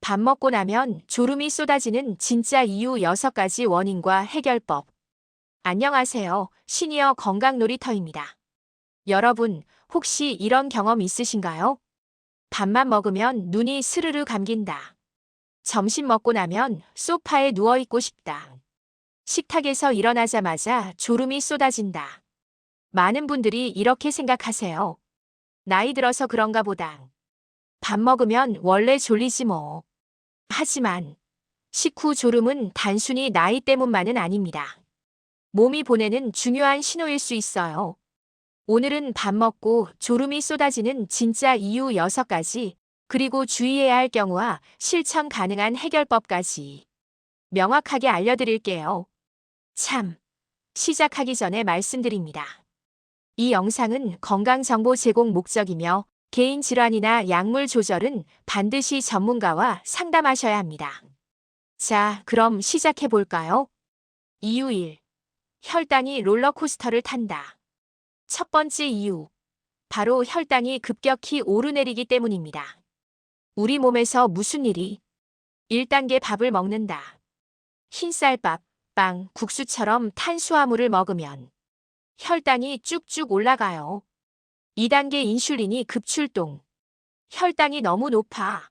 밥 먹고 나면 졸음이 쏟아지는 진짜 이유 6가지 원인과 해결법. 안녕하세요. 시니어 건강 놀이터입니다. 여러분, 혹시 이런 경험 있으신가요? 밥만 먹으면 눈이 스르르 감긴다. 점심 먹고 나면 소파에 누워있고 싶다. 식탁에서 일어나자마자 졸음이 쏟아진다. 많은 분들이 이렇게 생각하세요. 나이 들어서 그런가 보다. 밥 먹으면 원래 졸리지 뭐. 하지만 식후 졸음은 단순히 나이 때문만은 아닙니다. 몸이 보내는 중요한 신호일 수 있어요. 오늘은 밥 먹고 졸음이 쏟아지는 진짜 이유 6가지, 그리고 주의해야 할 경우와 실천 가능한 해결법까지 명확하게 알려드릴게요. 참, 시작하기 전에 말씀드립니다. 이 영상은 건강정보 제공 목적이며 개인 질환이나 약물 조절은 반드시 전문가와 상담하셔야 합니다. 자, 그럼 시작해 볼까요? 이유 1. 혈당이 롤러코스터를 탄다. 첫 번째 이유. 바로 혈당이 급격히 오르내리기 때문입니다. 우리 몸에서 무슨 일이? 1단계 밥을 먹는다. 흰쌀밥, 빵, 국수처럼 탄수화물을 먹으면 혈당이 쭉쭉 올라가요. 2단계 인슐린이 급출동. 혈당이 너무 높아.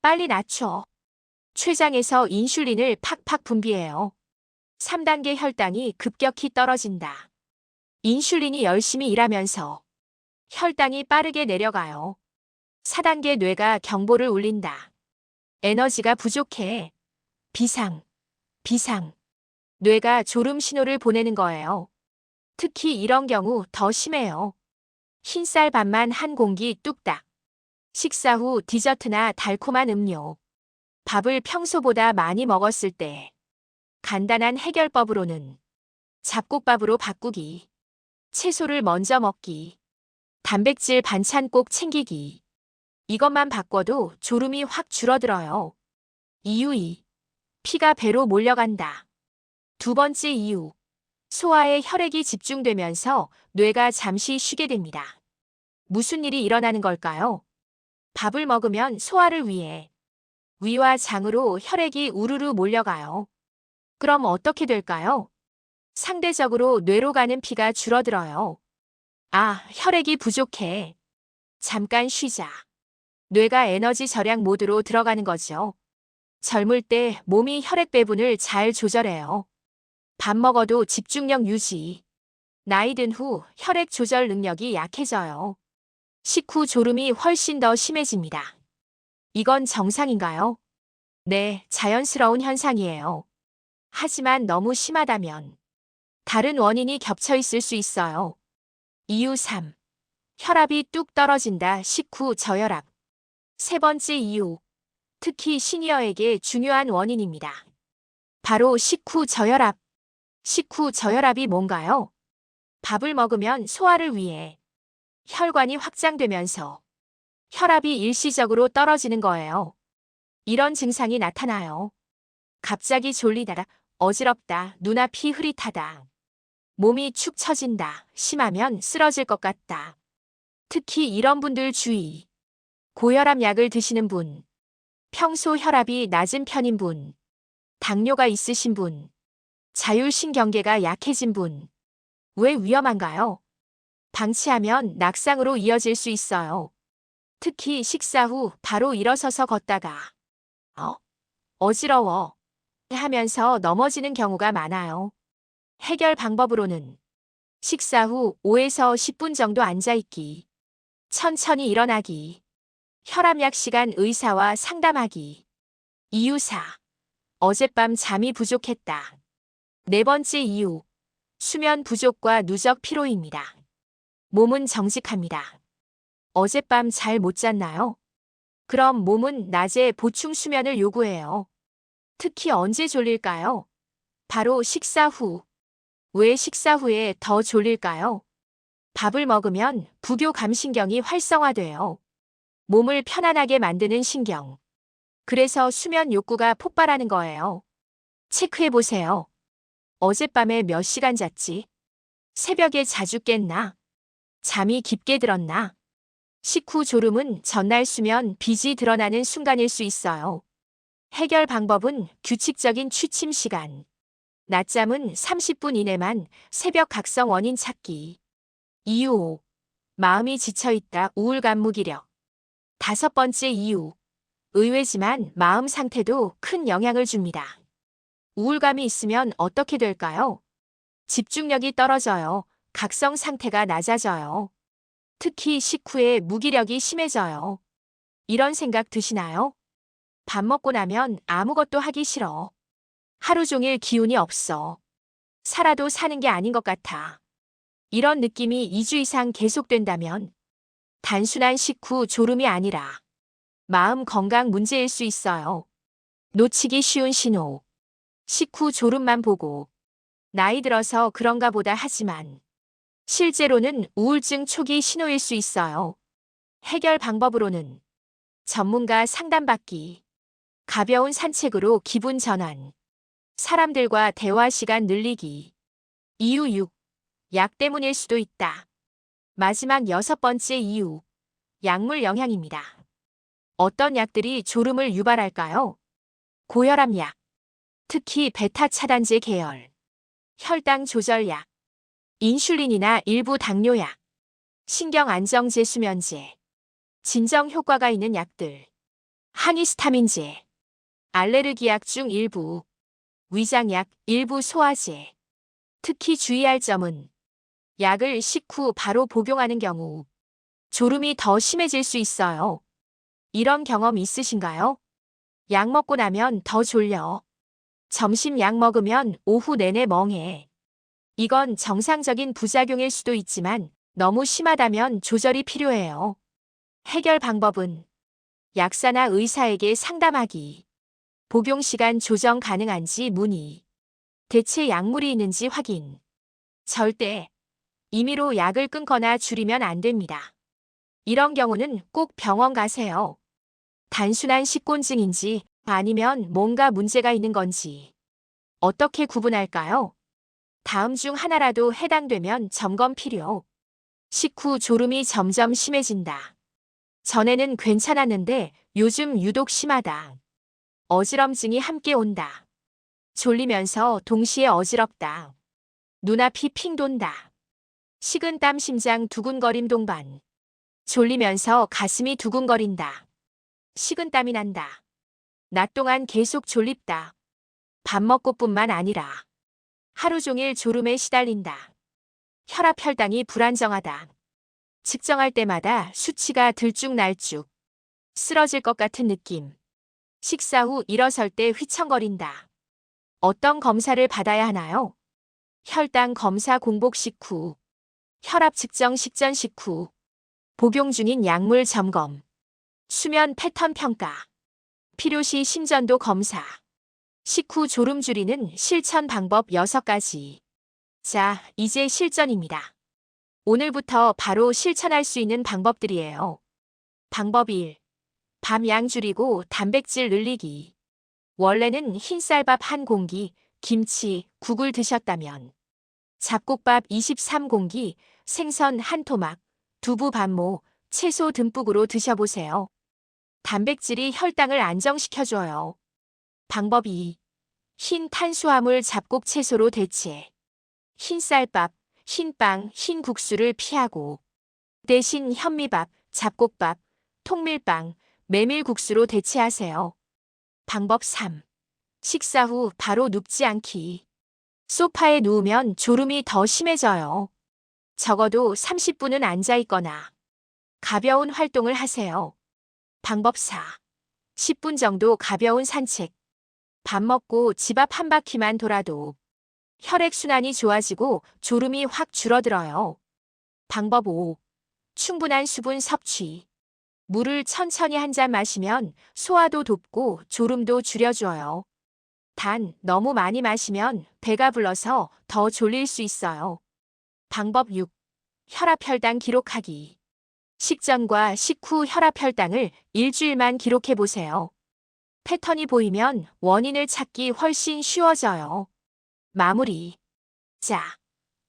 빨리 낮춰. 췌장에서 인슐린을 팍팍 분비해요. 3단계 혈당이 급격히 떨어진다. 인슐린이 열심히 일하면서 혈당이 빠르게 내려가요. 4단계 뇌가 경보를 울린다. 에너지가 부족해. 비상, 비상. 뇌가 졸음 신호를 보내는 거예요. 특히 이런 경우 더 심해요. 흰쌀밥만 한 공기 뚝딱. 식사 후 디저트나 달콤한 음료. 밥을 평소보다 많이 먹었을 때 간단한 해결법으로는 잡곡밥으로 바꾸기, 채소를 먼저 먹기, 단백질 반찬 꼭 챙기기. 이것만 바꿔도 졸음이 확 줄어들어요. 이유 2. 피가 배로 몰려간다. 두 번째 이유. 소화에 혈액이 집중되면서 뇌가 잠시 쉬게 됩니다. 무슨 일이 일어나는 걸까요? 밥을 먹으면 소화를 위해 위와 장으로 혈액이 우르르 몰려가요. 그럼 어떻게 될까요? 상대적으로 뇌로 가는 피가 줄어들어요. 아, 혈액이 부족해. 잠깐 쉬자. 뇌가 에너지 절약 모드로 들어가는 거죠. 젊을 때 몸이 혈액 배분을 잘 조절해요. 밥 먹어도 집중력 유지. 나이 든 후 혈액 조절 능력이 약해져요. 식후 졸음이 훨씬 더 심해집니다. 이건 정상인가요? 네, 자연스러운 현상이에요. 하지만 너무 심하다면 다른 원인이 겹쳐 있을 수 있어요. 이유 3. 혈압이 뚝 떨어진다. 식후 저혈압. 세 번째 이유. 특히 시니어에게 중요한 원인입니다. 바로 식후 저혈압. 식후 저혈압이 뭔가요? 밥을 먹으면 소화를 위해 혈관이 확장되면서 혈압이 일시적으로 떨어지는 거예요. 이런 증상이 나타나요. 갑자기 졸리다, 어지럽다, 눈앞이 흐릿하다. 몸이 축 처진다, 심하면 쓰러질 것 같다. 특히 이런 분들 주의. 고혈압 약을 드시는 분, 평소 혈압이 낮은 편인 분, 당뇨가 있으신 분, 자율신경계가 약해진 분. 왜 위험한가요? 방치하면 낙상으로 이어질 수 있어요. 특히 식사 후 바로 일어서서 걷다가 어지러워 하면서 넘어지는 경우가 많아요. 해결 방법으로는 식사 후 5에서 10분 정도 앉아있기, 천천히 일어나기, 혈압약 시간 의사와 상담하기. 이유 4. 어젯밤 잠이 부족했다. 네 번째 이유. 수면 부족과 누적 피로입니다. 몸은 정직합니다. 어젯밤 잘 못 잤나요? 그럼 몸은 낮에 보충 수면을 요구해요. 특히 언제 졸릴까요? 바로 식사 후. 왜 식사 후에 더 졸릴까요? 밥을 먹으면 부교감신경이 활성화돼요. 몸을 편안하게 만드는 신경. 그래서 수면 욕구가 폭발하는 거예요. 체크해보세요. 어젯밤에 몇 시간 잤지? 새벽에 자주 깼나? 잠이 깊게 들었나? 식후 졸음은 전날 수면 빚이 드러나는 순간일 수 있어요. 해결 방법은 규칙적인 취침 시간. 낮잠은 30분 이내만 새벽 각성 원인 찾기. 이유 5. 마음이 지쳐있다 우울감 무기력. 다섯 번째 이유. 의외지만 마음 상태도 큰 영향을 줍니다. 우울감이 있으면 어떻게 될까요? 집중력이 떨어져요. 각성 상태가 낮아져요. 특히 식후에 무기력이 심해져요. 이런 생각 드시나요? 밥 먹고 나면 아무것도 하기 싫어. 하루 종일 기운이 없어. 살아도 사는 게 아닌 것 같아. 이런 느낌이 2주 이상 계속된다면 단순한 식후 졸음이 아니라 마음 건강 문제일 수 있어요. 놓치기 쉬운 신호. 식후 졸음만 보고 나이 들어서 그런가 보다 하지만 실제로는 우울증 초기 신호일 수 있어요. 해결 방법으로는 전문가 상담받기, 가벼운 산책으로 기분 전환, 사람들과 대화 시간 늘리기. 이유 6. 약 때문일 수도 있다. 마지막 여섯 번째 이유. 약물 영향입니다. 어떤 약들이 졸음을 유발할까요? 고혈압 약, 특히 베타 차단제 계열, 혈당 조절 약, 인슐린이나 일부 당뇨약, 신경 안정제 수면제, 진정 효과가 있는 약들, 항히스타민제, 알레르기 약 중 일부, 위장약, 일부 소화제. 특히 주의할 점은 약을 식후 바로 복용하는 경우 졸음이 더 심해질 수 있어요. 이런 경험 있으신가요? 약 먹고 나면 더 졸려. 점심 약 먹으면 오후 내내 멍해. 이건 정상적인 부작용일 수도 있지만 너무 심하다면 조절이 필요해요. 해결 방법은 약사나 의사에게 상담하기, 복용 시간 조정 가능한지 문의, 대체 약물이 있는지 확인. 절대 임의로 약을 끊거나 줄이면 안 됩니다. 이런 경우는 꼭 병원 가세요. 단순한 식곤증인지 아니면 뭔가 문제가 있는 건지 어떻게 구분할까요? 다음 중 하나라도 해당되면 점검 필요. 식후 졸음이 점점 심해진다. 전에는 괜찮았는데 요즘 유독 심하다. 어지럼증이 함께 온다. 졸리면서 동시에 어지럽다. 눈앞이 핑 돈다. 식은땀 심장 두근거림 동반. 졸리면서 가슴이 두근거린다. 식은땀이 난다. 낮 동안 계속 졸립다. 밥 먹고뿐만 아니라 하루 종일 졸음에 시달린다. 혈압 혈당이 불안정하다. 측정할 때마다 수치가 들쭉날쭉. 쓰러질 것 같은 느낌. 식사 후 일어설 때 휘청거린다. 어떤 검사를 받아야 하나요? 혈당 검사 공복 식후, 혈압 측정 식전 식후, 복용 중인 약물 점검, 수면 패턴 평가, 필요시 심전도 검사, 식후 졸음 줄이는 실천 방법 6가지. 자, 이제 실전입니다. 오늘부터 바로 실천할 수 있는 방법들이에요. 방법 1. 밤 양 줄이고 단백질 늘리기. 원래는 흰쌀밥 1공기, 김치, 국을 드셨다면 잡곡밥 23공기, 생선 1토막, 두부 반모, 채소 듬뿍으로 드셔보세요. 단백질이 혈당을 안정시켜줘요. 방법 2. 흰 탄수화물 잡곡 채소로 대체. 흰쌀밥, 흰빵, 흰국수를 피하고 대신 현미밥, 잡곡밥, 통밀빵, 메밀국수로 대체하세요. 방법 3. 식사 후 바로 눕지 않기. 소파에 누우면 졸음이 더 심해져요. 적어도 30분은 앉아 있거나 가벼운 활동을 하세요. 방법 4. 10분 정도 가벼운 산책. 밥 먹고 집 앞 한 바퀴만 돌아도 혈액순환이 좋아지고 졸음이 확 줄어들어요. 방법 5. 충분한 수분 섭취. 물을 천천히 한 잔 마시면 소화도 돕고 졸음도 줄여줘요. 단, 너무 많이 마시면 배가 불러서 더 졸릴 수 있어요. 방법 6. 혈압 혈당 기록하기. 식전과 식후 혈압 혈당을 일주일만 기록해 보세요. 패턴이 보이면 원인을 찾기 훨씬 쉬워져요. 마무리. 자,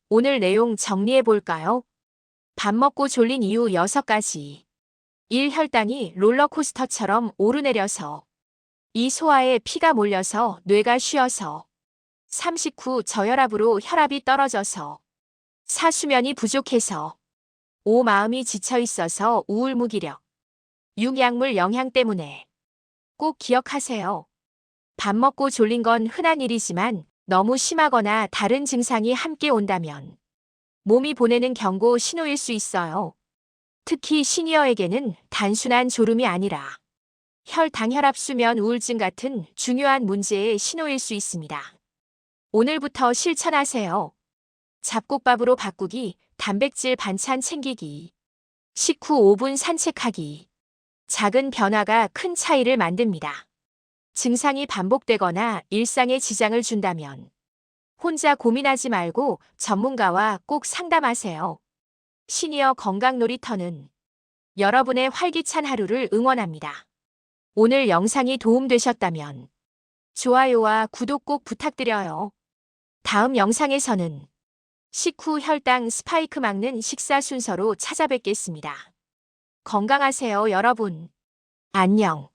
오늘 내용 정리해 볼까요? 밥 먹고 졸린 이유 6가지. 1. 혈당이 롤러코스터처럼 오르내려서 이 소화에 피가 몰려서 뇌가 쉬어서 3 식후 저혈압으로 혈압이 떨어져서 4 수면이 부족해서 5 마음이 지쳐 있어서 우울 무기력 6 약물 영향 때문에 꼭 기억하세요. 밥 먹고 졸린 건 흔한 일이지만 너무 심하거나 다른 증상이 함께 온다면 몸이 보내는 경고 신호일 수 있어요. 특히 시니어에게는 단순한 졸음이 아니라 혈당, 혈압, 수면, 우울증 같은 중요한 문제의 신호일 수 있습니다. 오늘부터 실천하세요. 잡곡밥으로 바꾸기, 단백질 반찬 챙기기, 식후 5분 산책하기. 작은 변화가 큰 차이를 만듭니다. 증상이 반복되거나 일상에 지장을 준다면 혼자 고민하지 말고 전문가와 꼭 상담하세요. 시니어 건강 놀이터는 여러분의 활기찬 하루를 응원합니다. 오늘 영상이 도움되셨다면 좋아요와 구독 꼭 부탁드려요. 다음 영상에서는 식후 혈당 스파이크 막는 식사 순서로 찾아뵙겠습니다. 건강하세요, 여러분. 안녕.